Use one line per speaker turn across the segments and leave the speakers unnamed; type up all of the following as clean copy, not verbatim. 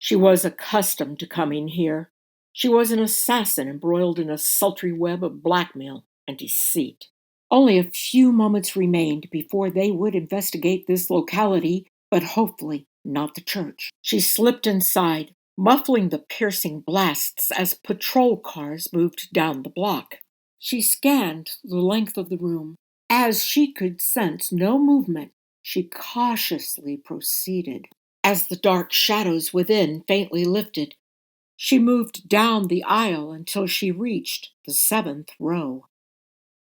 She was accustomed to coming here. She was an assassin embroiled in a sultry web of blackmail and deceit. Only a few moments remained before they would investigate this locality, but hopefully not the church. She slipped inside, muffling the piercing blasts as patrol cars moved down the block. She scanned the length of the room. As she could sense no movement, she cautiously proceeded. As the dark shadows within faintly lifted, she moved down the aisle until she reached the seventh row.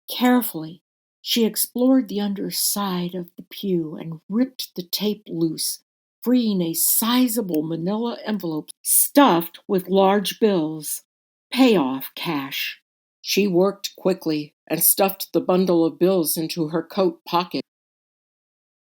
Carefully, she explored the underside of the pew and ripped the tape loose, freeing a sizable manila envelope stuffed with large bills, payoff cash. She worked quickly and stuffed the bundle of bills into her coat pocket.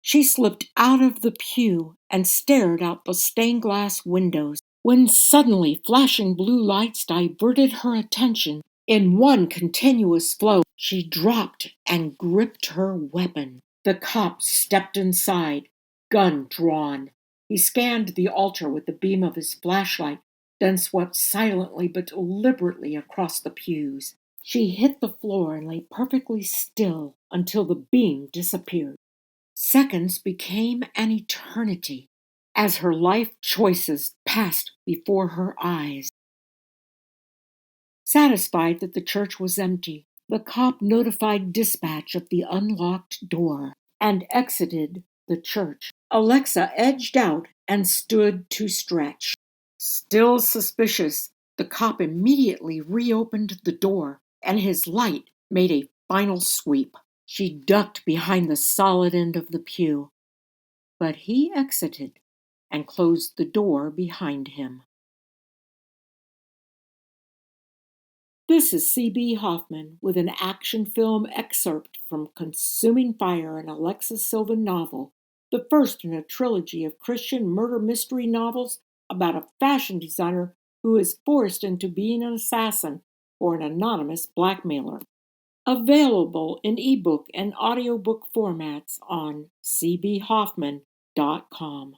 She slipped out of the pew and stared out the stained glass windows when suddenly flashing blue lights diverted her attention. In one continuous flow, she dropped and gripped her weapon. The cop stepped inside, gun drawn. He scanned the altar with the beam of his flashlight, then swept silently but deliberately across the pews. She hit the floor and lay perfectly still until the beam disappeared. Seconds became an eternity as her life choices passed before her eyes. Satisfied that the church was empty, the cop notified dispatch of the unlocked door and exited the church. Alexa edged out and stood to stretch. Still suspicious, the cop immediately reopened the door and his light made a final sweep. She ducked behind the solid end of the pew, but he exited and closed the door behind him. This is CB Hoffmann with an action film excerpt from Consuming Fire, an Alexa Silven novel, the first in a trilogy of Christian murder mystery novels about a fashion designer who is forced into being an assassin for an anonymous blackmailer. Available in ebook and audiobook formats on cbhoffmann.com.